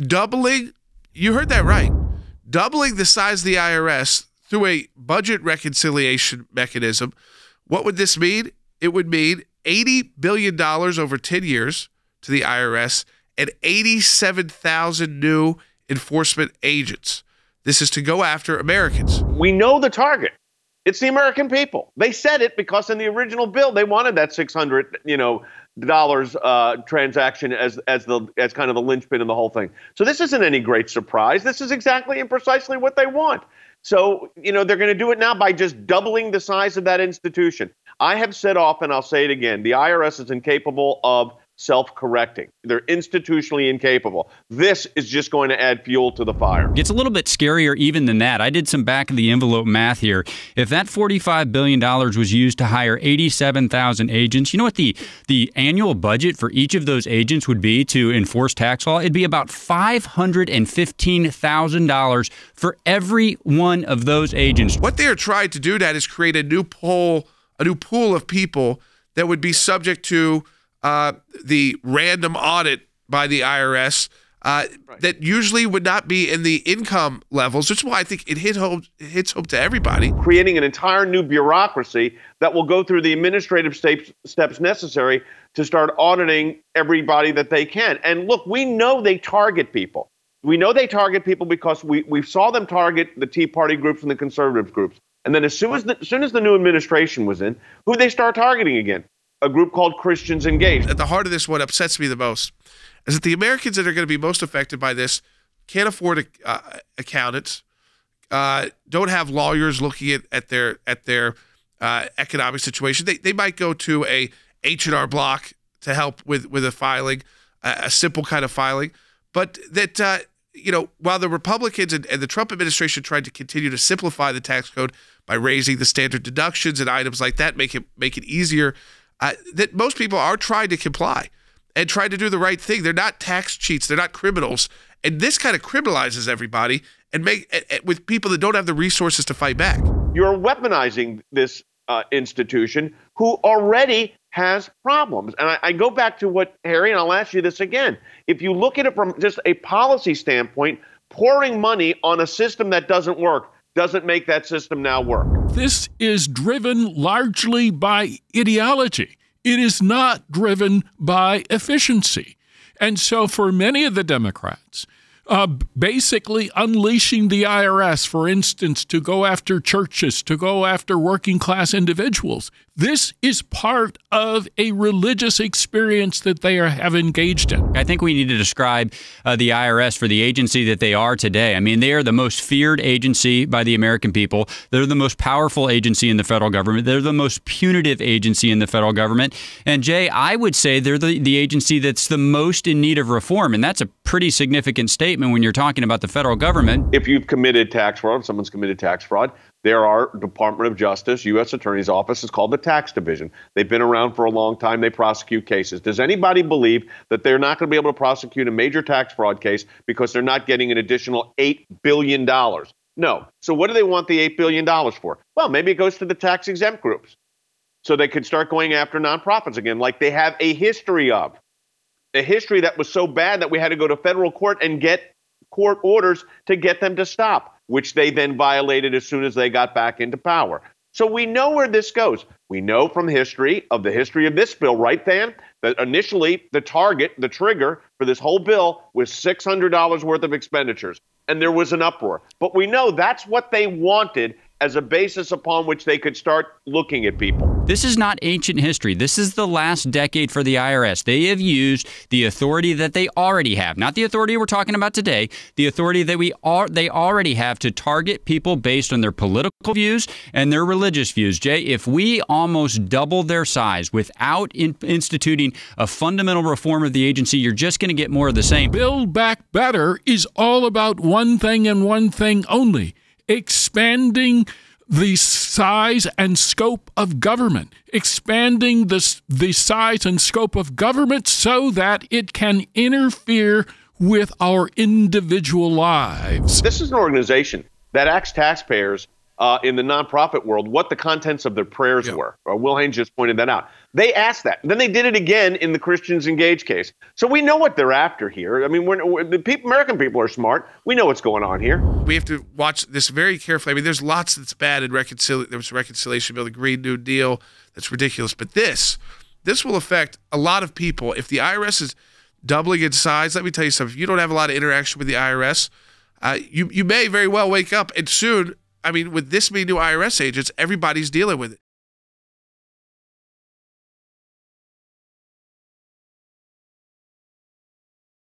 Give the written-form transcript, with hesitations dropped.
doubling, you heard that right, doubling the size of the IRS through a budget reconciliation mechanism. What would this mean? It would mean $80 billion over 10 years to the IRS and 87,000 new enforcement agents. This is to go after Americans. We know the target. It's the American people. They said it because in the original bill they wanted that $600 transaction as kind of the linchpin in the whole thing. So this isn't any great surprise. This is exactly and precisely what they want. So, they're going to do it now by just doubling the size of that institution. I have said often, I'll say it again, the IRS is incapable of self-correcting. They're institutionally incapable. This is just going to add fuel to the fire. It's a little bit scarier even than that. I did some back-of-the-envelope math here. If that $45 billion was used to hire 87,000 agents, you know what the annual budget for each of those agents would be to enforce tax law? It'd be about $515,000 for every one of those agents. What they are trying to do, Dad, is create a new pool of people that would be subject to the random audit by the IRS that usually would not be in the income levels, which is why I think it hits home to everybody. Creating an entire new bureaucracy that will go through the administrative steps necessary to start auditing everybody that they can. And look, we know they target people. We know they target people because we saw them target the Tea Party groups and the conservative groups. And then as soon as the new administration was in, who they start targeting again? A group called Christians Engaged. At the heart of this, what upsets me the most is that the Americans that are going to be most affected by this can't afford accountants, don't have lawyers looking at their economic situation. They might go to a H&R Block to help with a filing, a simple kind of filing, but that while the Republicans and the Trump administration tried to continue to simplify the tax code by raising the standard deductions and items like that, make it easier. That most people are trying to comply and trying to do the right thing. They're not tax cheats. They're not criminals. And this kind of criminalizes everybody and with people that don't have the resources to fight back. You're weaponizing this institution who already has problems. And I go back to what, Harry, and I'll ask you this again. If you look at it from just a policy standpoint, pouring money on a system that doesn't work doesn't make that system now work. This is driven largely by ideology. It is not driven by efficiency. And so for many of the Democrats, basically unleashing the IRS, for instance, to go after churches, to go after working class individuals. This is part of a religious experience that they have engaged in. I think we need to describe the IRS for the agency that they are today. I mean, they are the most feared agency by the American people. They're the most powerful agency in the federal government. They're the most punitive agency in the federal government. And Jay, I would say they're the agency that's the most in need of reform. And that's a pretty significant statement when you're talking about the federal government. If you've committed tax fraud, someone's committed tax fraud, there are Department of Justice, U.S. Attorney's Office is called the Tax Division. They've been around for a long time. They prosecute cases. Does anybody believe that they're not going to be able to prosecute a major tax fraud case because they're not getting an additional $8 billion? No. So what do they want the $8 billion for? Well, maybe it goes to the tax-exempt groups so they could start going after nonprofits again, like they have a history of. A history that was so bad that we had to go to federal court and get court orders to get them to stop, which they then violated as soon as they got back into power. So we know where this goes. We know from the history of this bill, right, Dan, that initially the trigger for this whole bill was $600 worth of expenditures. And there was an uproar. But we know that's what they wanted as a basis upon which they could start looking at people. This is not ancient history. This is the last decade for the IRS. They have used the authority that they already have, not the authority we're talking about today, the authority that they already have to target people based on their political views and their religious views. Jay, if we almost double their size without instituting a fundamental reform of the agency, you're just going to get more of the same. Build Back Better is all about one thing and one thing only: expanding the size and scope of government, expanding the size and scope of government so that it can interfere with our individual lives. This is an organization that asks taxpayers in the nonprofit world what the contents of their prayers were. Will Haynes just pointed that out. They asked that. Then they did it again in the Christians Engage case. So we know what they're after here. I mean, American people are smart. We know what's going on here. We have to watch this very carefully. I mean, there's lots that's bad in reconciliation. There was a reconciliation bill, the Green New Deal. That's ridiculous. But this will affect a lot of people. If the IRS is doubling in size, let me tell you something. If you don't have a lot of interaction with the IRS, you may very well wake up and soon, I mean, with this many new IRS agents, everybody's dealing with it.